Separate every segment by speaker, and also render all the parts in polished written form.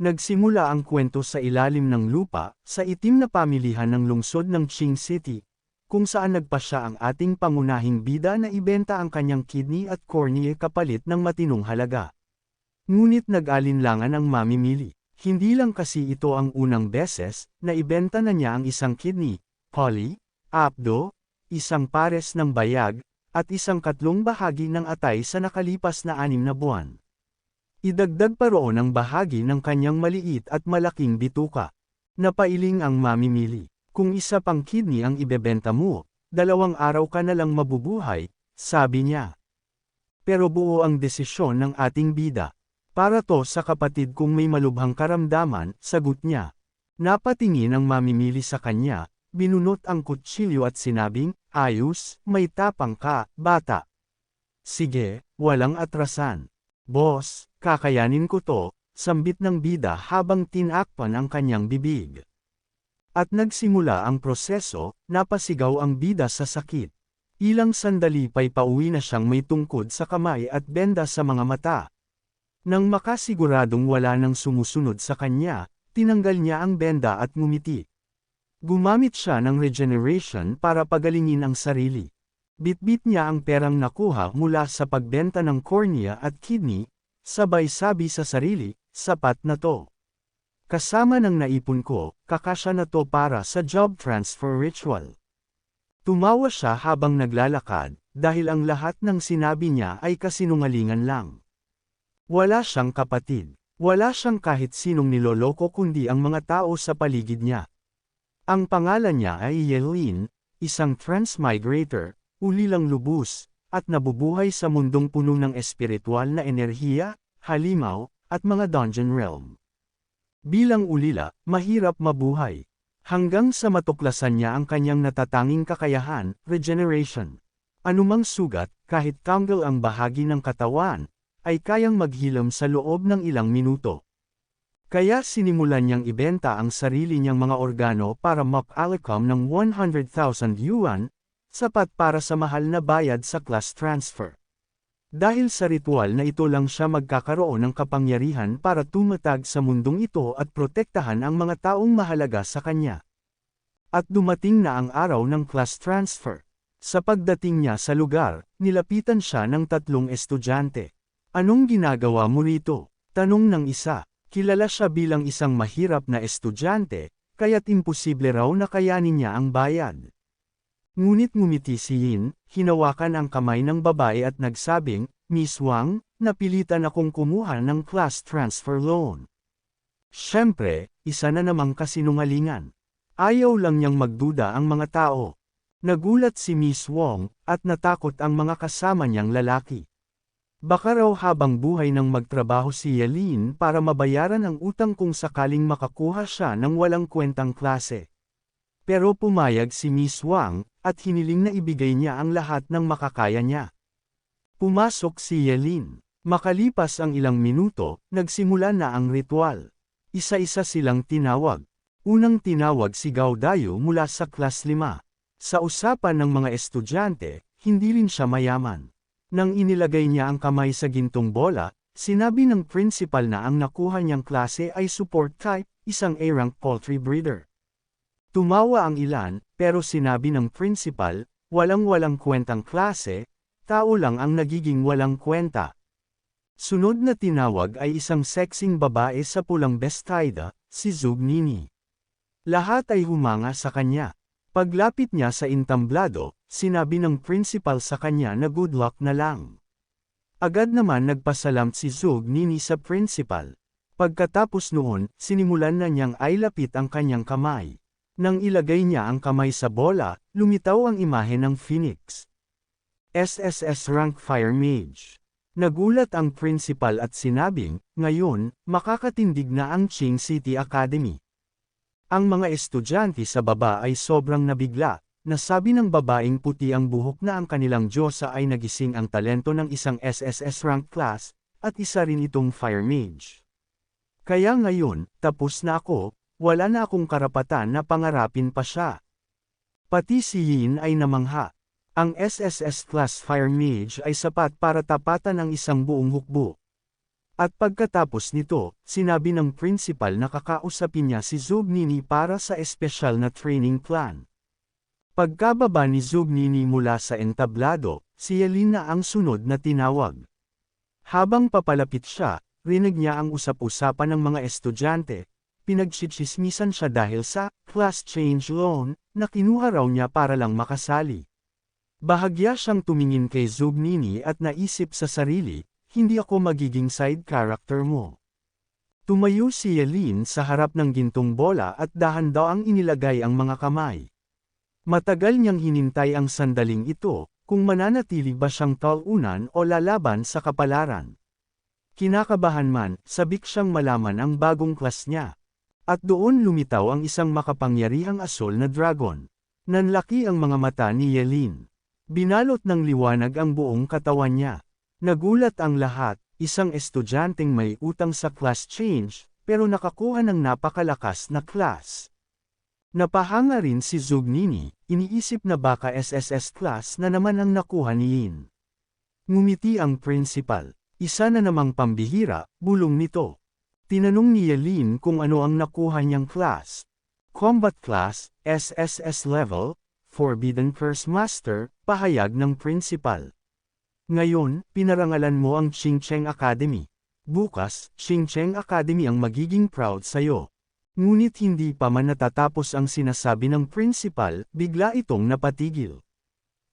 Speaker 1: Nagsimula ang kwento sa ilalim ng lupa, sa itim na pamilihan ng lungsod ng Qing City, kung saan nagpasya ang ating pangunahing bida na ibenta ang kanyang kidney at cornea kapalit ng matinong halaga. Ngunit nag-alinlangan ang mamimili. Hindi lang kasi ito ang unang beses na ibenta na niya ang isang kidney, poly, apdo, isang pares ng bayag, at isang katlong bahagi ng atay sa nakalipas na 6 na buwan. Idagdag pa roon ang bahagi ng kanyang maliit at malaking bituka. Napailing ang mamimili. Kung isa pang kidney ang ibebenta mo, 2 araw ka na lang mabubuhay, sabi niya. Pero buo ang desisyon ng ating bida. Para to sa kapatid kong may malubhang karamdaman, sagot niya. Napatingin ang mamimili sa kanya, binunot ang kutsilyo at sinabing, ayos, may tapang ka, bata. Sige, walang atrasan. Boss, kakayanin ko to, sambit ng bida habang tinakpan ang kanyang bibig. At nagsimula ang proseso, napasigaw ang bida sa sakit. Ilang sandali pa'y pauwi na siyang may tungkod sa kamay at benda sa mga mata. Nang makasiguradong wala nang sumusunod sa kanya, tinanggal niya ang benda at ngumiti. Gumamit siya ng regeneration para pagalingin ang sarili. Bitbit niya ang perang nakuha mula sa pagbenta ng cornea at kidney, sabay sabi sa sarili, sapat na to. Kasama ng naipon ko, kakasya na to para sa job transfer ritual. Tumawa siya habang naglalakad, dahil ang lahat ng sinabi niya ay kasinungalingan lang. Wala siyang kapatid. Wala siyang kahit sinong niloloko kundi ang mga tao sa paligid niya. Ang pangalan niya ay Yelin, isang transmigrator, ulilang lubos, at nabubuhay sa mundong puno ng espiritual na enerhiya, halimaw, at mga dungeon realm. Bilang ulila, mahirap mabuhay. Hanggang sa matuklasan niya ang kanyang natatanging kakayahan, regeneration. Anumang sugat, kahit tanggal ang bahagi ng katawan, ay kayang maghilom sa loob ng ilang minuto. Kaya sinimulan niyang ibenta ang sarili niyang mga organo para makalicom ng 100,000 yuan, sapat para sa mahal na bayad sa class transfer. Dahil sa ritual na ito lang siya magkakaroon ng kapangyarihan para tumatag sa mundong ito at protektahan ang mga taong mahalaga sa kanya. At dumating na ang araw ng class transfer. Sa pagdating niya sa lugar, nilapitan siya ng 3 estudyante. Anong ginagawa mo rito? Tanong ng isa. Kilala siya bilang isang mahirap na estudyante, kaya't imposible raw na kayanin niya ang bayad. Ngunit ngumiti si Yin, hinawakan ang kamay ng babae at nagsabing, Miss Wang, napilitan akong kumuha ng class transfer loan. Siyempre, isa na namang kasinungalingan. Ayaw lang niyang magduda ang mga tao. Nagulat si Miss Wang, at natakot ang mga kasama niyang lalaki. Baka raw habang buhay nang magtrabaho si Yelin para mabayaran ang utang kung sakaling makakuha siya ng walang kwentang klase. Pero pumayag si Miss Wang, at hiniling na ibigay niya ang lahat ng makakaya niya. Pumasok si Yelin. Makalipas ang ilang minuto, nagsimula na ang ritual. Isa-isa silang tinawag. Unang tinawag si Gao Dayo mula sa class 5. Sa usapan ng mga estudyante, hindi rin siya mayaman. Nang inilagay niya ang kamay sa gintong bola, sinabi ng principal na ang nakuha niyang klase ay support type, isang A-rank poultry breeder. Tumawa ang ilan, pero sinabi ng principal, walang-walang kwentang klase, tao lang ang nagiging walang kwenta. Sunod na tinawag ay isang sexing babae sa pulang bestida, si Zug Nini. Lahat ay humanga sa kanya. Paglapit niya sa intamblado, sinabi ng principal sa kanya na good luck na lang. Agad naman nagpasalam si Zug Nini sa principal. Pagkatapos noon, sinimulan na niyang ailapit ang kanyang kamay. Nang ilagay niya ang kamay sa bola, lumitaw ang imahe ng Phoenix. SSS Rank Fire Mage. Nagulat ang principal at sinabing, ngayon, makakatindig na ang Qing City Academy. Ang mga estudyante sa baba ay sobrang nabigla. Nasabi ng babaeng puti ang buhok na ang kanilang diyosa ay nagising ang talento ng isang SSS rank class, at isa rin itong Fire Mage. Kaya ngayon, tapos na ako, wala na akong karapatan na pangarapin pa siya. Pati si Yin ay namangha. Ang SSS class Fire Mage ay sapat para tapatan ang isang buong hukbo. At pagkatapos nito, sinabi ng principal na kakausapin niya si Zugnini para sa espesyal na training plan. Pagkababa ni Zugnini mula sa entablado, si Yelin na ang sunod na tinawag. Habang papalapit siya, rinig niya ang usap-usapan ng mga estudyante. Pinagtsitsismisan siya dahil sa class change loan na kinuha raw niya para lang makasali. Bahagya siyang tumingin kay Zugnini at naisip sa sarili, hindi ako magiging side character mo. Tumayo si Yelin sa harap ng gintong bola at dahan-daang inilagay ang mga kamay. Matagal niyang hinintay ang sandaling ito, kung mananatili ba siyang talunan o lalaban sa kapalaran. Kinakabahan man, sabik siyang malaman ang bagong klas niya. At doon lumitaw ang isang makapangyarihang asol na dragon. Nanlaki ang mga mata ni Yelin. Binalot ng liwanag ang buong katawan niya. Nagulat ang lahat, isang estudyanteng may utang sa class change, pero nakakuha ng napakalakas na class. Napahanga rin si Zugnini, iniisip na baka SSS class na naman ang nakuha ni Yin. Ngumiti ang principal. Isa na namang pambihira, bulong nito. Tinanong ni Yelin kung ano ang nakuha niyang class. Combat class, SSS level, Forbidden Curse Master, pahayag ng principal. Ngayon, pinarangalan mo ang Xingcheng Academy. Bukas, Xingcheng Academy ang magiging proud sa'yo. Ngunit hindi pa man natatapos ang sinasabi ng principal, bigla itong napatigil.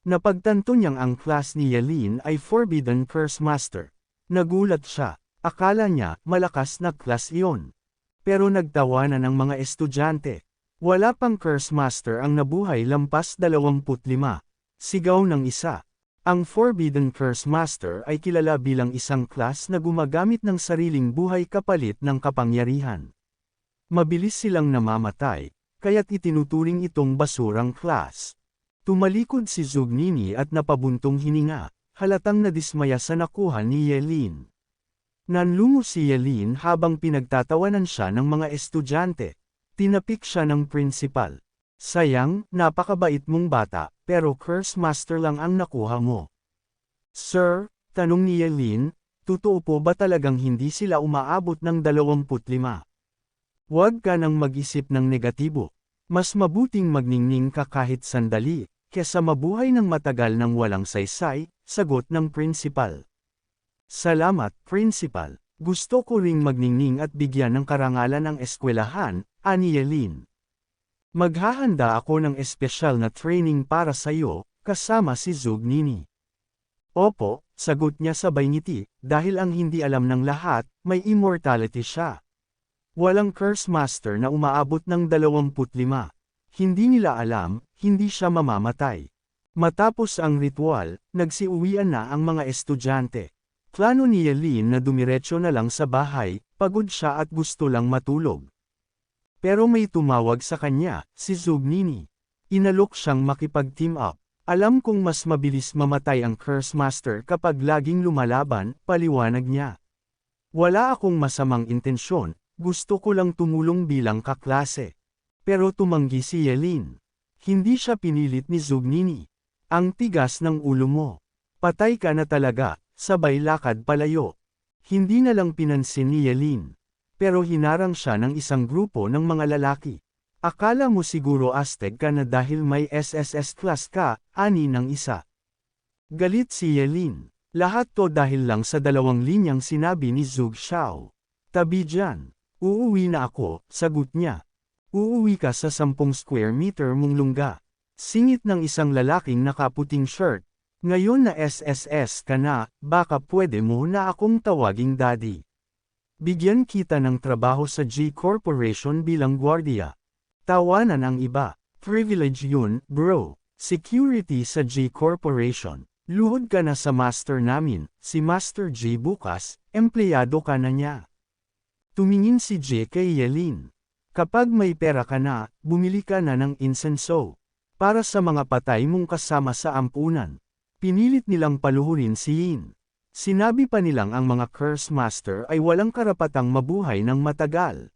Speaker 1: Napagtanto niyang ang class ni Yelin ay Forbidden Curse Master. Nagulat siya. Akala niya, malakas na class iyon. Pero nagtawanan ang mga estudyante. Wala pang Curse Master ang nabuhay lampas 25. Sigaw ng isa. Ang Forbidden Curse Master ay kilala bilang isang class na gumagamit ng sariling buhay kapalit ng kapangyarihan. Mabilis silang namamatay, kaya't itinuturing itong basurang class. Tumalikod si Zugnini at napabuntong hininga, halatang nadismaya sa nakuha ni Yelin. Nanlungo si Yelin habang pinagtatawanan siya ng mga estudyante. Tinapik siya ng principal. Sayang, napakabait mong bata, pero Curse Master lang ang nakuha mo. Sir, tanong ni Yelin, totoo po ba talagang hindi sila umaabot ng 25? Huwag ka nang mag-isip ng negatibo. Mas mabuting magningning ka kahit sandali, kesa mabuhay ng matagal ng walang saysay, sagot ng principal. Salamat, Principal. Gusto ko ring magningning at bigyan ng karangalan ang eskwelahan, ani Yelin. Maghahanda ako ng espesyal na training para sa iyo, kasama si Zugnini. Opo, sagot niya sabay ngiti, dahil ang hindi alam ng lahat, may immortality siya. Walang Curse Master na umaabot ng 25. Hindi nila alam, hindi siya mamamatay. Matapos ang ritual, nagsiuwian na ang mga estudyante. Plano ni Yelin na dumiretso na lang sa bahay, pagod siya at gusto lang matulog. Pero may tumawag sa kanya, si Zugnini. Inalok siyang makipag-team up. Alam kong mas mabilis mamatay ang Curse Master kapag laging lumalaban, paliwanag niya. Wala akong masamang intensyon, gusto ko lang tumulong bilang kaklase. Pero tumanggi si Yelin. Hindi siya pinilit ni Zugnini. Ang tigas ng ulo mo. Patay ka na talaga. Sabay lakad palayo. Hindi na lang pinansin ni Yelin. Pero hinarang siya ng isang grupo ng mga lalaki. Akala mo siguro astig ka na dahil may SSS class ka, ani ng isa. Galit si Yelin. Lahat to dahil lang sa 2 linyang sinabi ni Zhug Xiao. Tabi dyan. Uuwi na ako, sagot niya. Uuwi ka sa 10 square meter mong lungga. Singit ng isang lalaking nakaputing shirt. Ngayon na SSS ka na, baka pwede mo na akong tawaging daddy. Bigyan kita ng trabaho sa G Corporation bilang gwardiya. Tawanan ang iba. Privilege yun, bro. Security sa G Corporation. Luhod ka na sa master namin, si Master G bukas, empleyado ka na niya. Tumingin si J kay Yelin. Kapag may pera ka na, bumili ka na ng insenso. Para sa mga patay mong kasama sa ampunan. Pinilit nilang paluhurin si Yin. Sinabi pa nilang ang mga Curse Master ay walang karapatang mabuhay ng matagal.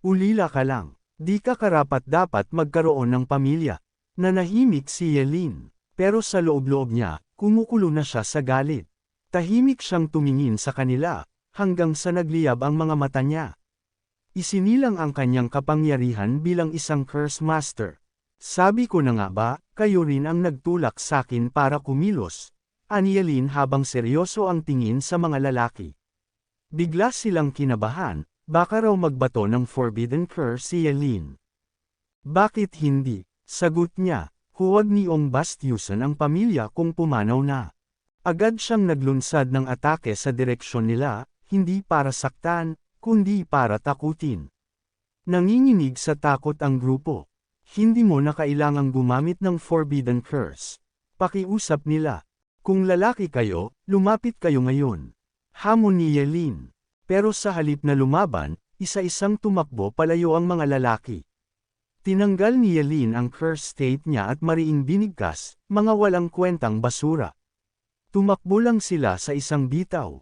Speaker 1: Ulila ka lang. Di ka karapat-dapat magkaroon ng pamilya. Nanahimik si Yelin. Pero sa loob-loob niya, kumukulo na siya sa galit. Tahimik siyang tumingin sa kanila. hanggang sa nagliyab ang mga mata niya. Isinilang ang kanyang kapangyarihan bilang isang curse master. Sabi ko na nga ba, kayo rin ang nagtulak sakin para kumilos, ani Yeline habang seryoso ang tingin sa mga lalaki. Bigla silang kinabahan, baka raw magbato ng forbidden curse si Yeline. Bakit hindi? Sagot niya, huwag niyong bastyusan ang pamilya kung pumanaw na. Agad siyang naglunsad ng atake sa direksyon nila, hindi para saktan, kundi para takutin. Nanginginig sa takot ang grupo. Hindi mo na kailangang gumamit ng forbidden curse. Pakiusap nila. Kung lalaki kayo, lumapit kayo ngayon. Hamon ni Yeline. Pero sa halip na lumaban, isa-isang tumakbo palayo ang mga lalaki. Tinanggal ni Yeline ang curse state niya at mariing binigkas, mga walang kwentang basura. Tumakbo lang sila sa isang bitaw.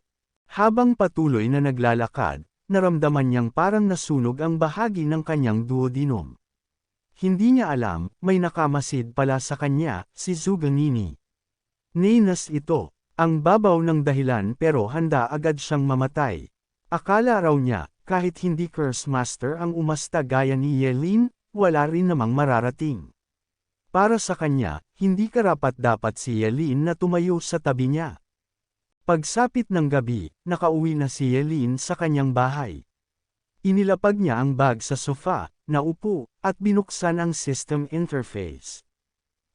Speaker 1: Habang patuloy na naglalakad, naramdaman niyang parang nasunog ang bahagi ng kanyang duodenum. Hindi niya alam, may nakamasid pala sa kanya, si Zuganini. Nenas ito, ang babaw ng dahilan pero handa agad siyang mamatay. Akala raw niya, kahit hindi curse master ang umasta gaya ni Yeline, wala rin namang mararating. Para sa kanya, hindi karapat-dapat si Yeline na tumayo sa tabi niya. Pagsapit ng gabi, nakauwi na si Yeline sa kanyang bahay. Inilapag niya ang bag sa sofa, naupo, at binuksan ang system interface.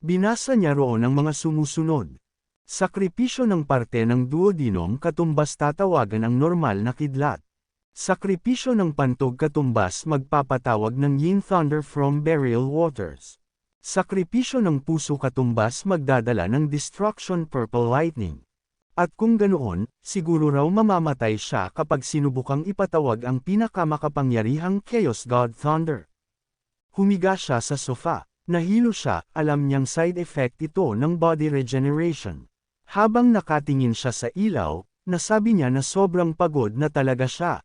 Speaker 1: Binasa niya roon ang mga sumusunod. Sakripisyo ng parte ng duodenum katumbas tatawagan ang normal na kidlat. Sakripisyo ng pantog katumbas magpapatawag ng yin thunder from burial waters. Sakripisyo ng puso katumbas magdadala ng destruction purple lightning. At kung ganoon, siguro raw mamamatay siya kapag sinubukang ipatawag ang pinakamakapangyarihang Chaos God Thunder. Humiga siya sa sofa, nahilo siya, alam niyang side effect ito ng body regeneration. Habang nakatingin siya sa ilaw, nasabi niya na sobrang pagod na talaga siya.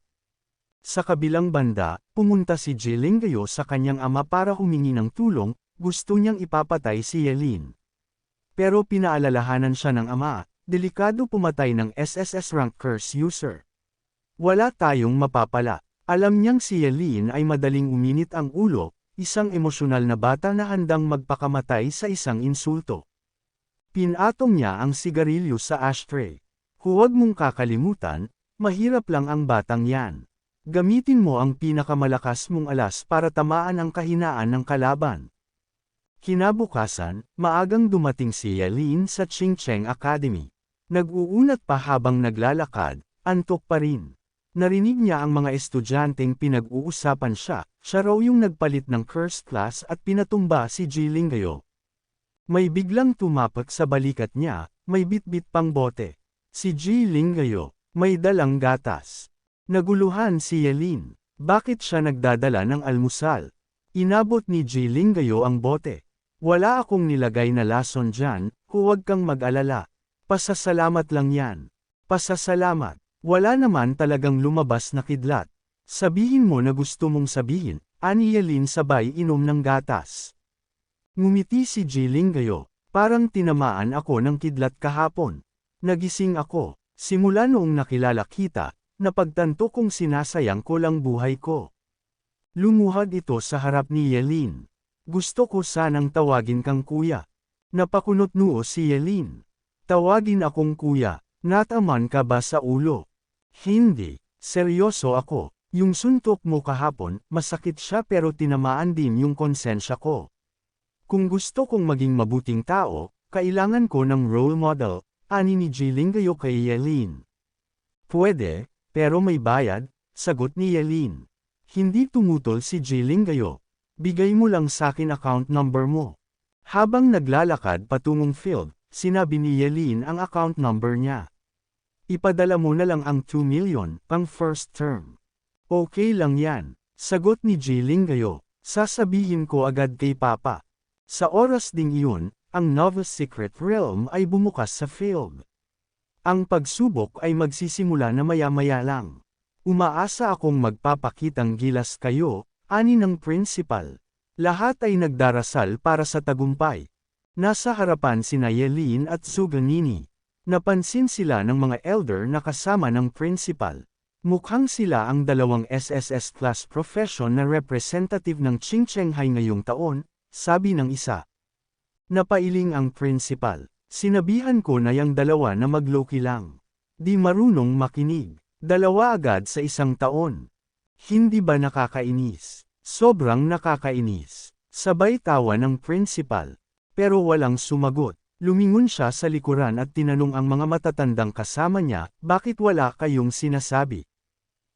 Speaker 1: Sa kabilang banda, pumunta si Jilingayo sa kanyang ama para humingi ng tulong, gusto niyang ipapatay si Yeline. Pero pinaalalahanan siya ng ama, delikado pumatay ng SSS rank curse user. Wala tayong mapapala. Alam niyang si Yeline ay madaling uminit ang ulo, isang emosyonal na bata na handang magpakamatay sa isang insulto. Pinatong niya ang sigarilyo sa ashtray. Huwag mong kakalimutan, mahirap lang ang batang yan. Gamitin mo ang pinakamalakas mong alas para tamaan ang kahinaan ng kalaban. Kinabukasan, maagang dumating si Yeline sa Chingcheng Academy. Nag-uunat pa habang naglalakad, antok pa rin. Narinig niya ang mga estudyanteng pinag-uusapan siya raw yung nagpalit ng curse class at pinatumba si Jilingayo. May biglang tumapak sa balikat niya, may bitbit pang bote. Si Jilingayo, may dalang gatas. Naguluhan si Yeline. Bakit siya nagdadala ng almusal? Inabot ni Jilingayo ang bote. Wala akong nilagay na lason dyan, huwag kang mag-alala. Pasasalamat lang yan. Pasasalamat. Wala naman talagang lumabas na kidlat. Sabihin mo na gusto mong sabihin, ani Yeline sabay inom ng gatas. Ngumiti si Jilingayo, parang tinamaan ako ng kidlat kahapon. Nagising ako, simula noong nakilala kita, napagtanto kong sinasayang ko lang buhay ko. Lumuhad ito sa harap ni Yeline. Gusto ko sanang tawagin kang kuya. Napakunot noo si Yeline. Tawagin akong kuya, nataman ka ba sa ulo? Hindi, seryoso ako, yung suntok mo kahapon, masakit siya pero tinamaan din yung konsensya ko. Kung gusto kong maging mabuting tao, kailangan ko ng role model, ani ni Jilingayo kay Yeline. Pwede, pero may bayad, sagot ni Yeline. Hindi tumutol si Jilingayo. Bigay mo lang sakin account number mo. Habang naglalakad patungong field, sinabi ni Yeline ang account number niya. Ipadala mo na lang ang 2 million, pang first term. Okay lang yan, sagot ni Jilingayo. Sasabihin ko agad kay Papa. Sa oras ding iyon, ang Nova's Secret Realm ay bumukas sa field. Ang pagsubok ay magsisimula na maya-maya lang. Umaasa akong magpapakitang gilas kayo, ani ng principal. Lahat ay nagdarasal para sa tagumpay. Nasa harapan sina Yeline at Zuganini. Napansin sila ng mga elder na kasama ng principal. Mukhang sila ang dalawang SSS class profession na representative ng Qingchenghai ngayong taon, sabi ng isa. Napailing ang principal. Sinabihan ko na yung dalawa na magloki lang. Di marunong makinig. Dalawa agad sa isang taon. Hindi ba nakakainis? Sobrang nakakainis. Sabay tawa ng principal. Pero walang sumagot. Lumingon siya sa likuran at tinanong ang mga matatandang kasama niya, bakit wala kayong sinasabi?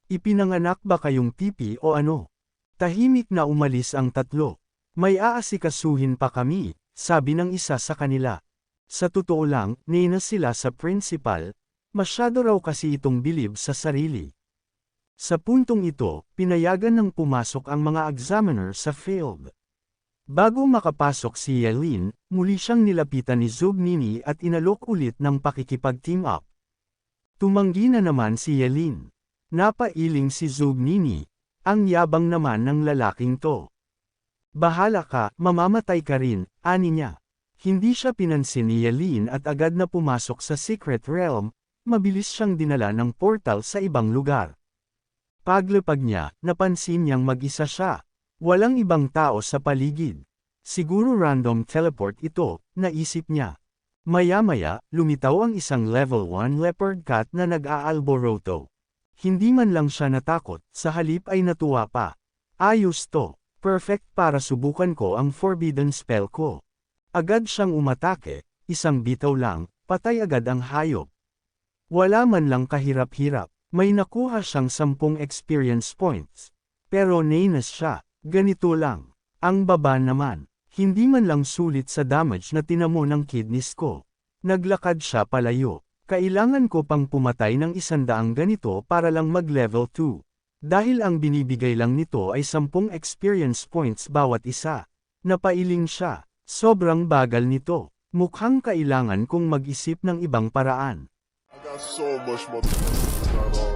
Speaker 1: Ipinanganak ba kayong pipi o ano? Tahimik na umalis ang tatlo. May aasikasuhin pa kami, sabi ng isa sa kanila. Sa totoo lang, nina sila sa principal. Masyado raw kasi itong bilib sa sarili. Sa puntong ito, pinayagan ng pumasok ang mga examiner sa field. Bago makapasok si Yelin, muli siyang nilapitan ni Zubnini at inalok ulit ng pakikipag-team up. Tumanggi na naman si Yelin. Napailing si Zubnini. Ang yabang naman ng lalaking to. Bahala ka, mamamatay ka rin, ani niya. Hindi siya pinansin ni Yelin at agad na pumasok sa secret realm. Mabilis siyang dinala ng portal sa ibang lugar. Paglapag niya, napansin niyang mag-isa siya. Walang ibang tao sa paligid. Siguro random teleport ito, naisip niya. Maya-maya, lumitaw ang isang level 1 leopard cat na nag-aalboroto. Hindi man lang siya natakot, sa halip ay natuwa pa. Ayos to, perfect para subukan ko ang forbidden spell ko. Agad siyang umatake, isang bitaw lang, patay agad ang hayop. Wala man lang kahirap-hirap, may nakuha siyang 10 experience points. Pero nainas siya, ganito lang. Ang baba naman, hindi man lang sulit sa damage na tinamo ng kidneys ko. Naglakad siya palayo. Kailangan ko pang pumatay ng 100 ganito para lang mag-level 2. Dahil ang binibigay lang nito ay 10 experience points bawat isa. Napailing siya, sobrang bagal nito. Mukhang kailangan kong mag-isip ng ibang paraan.
Speaker 2: I got so much motherfucking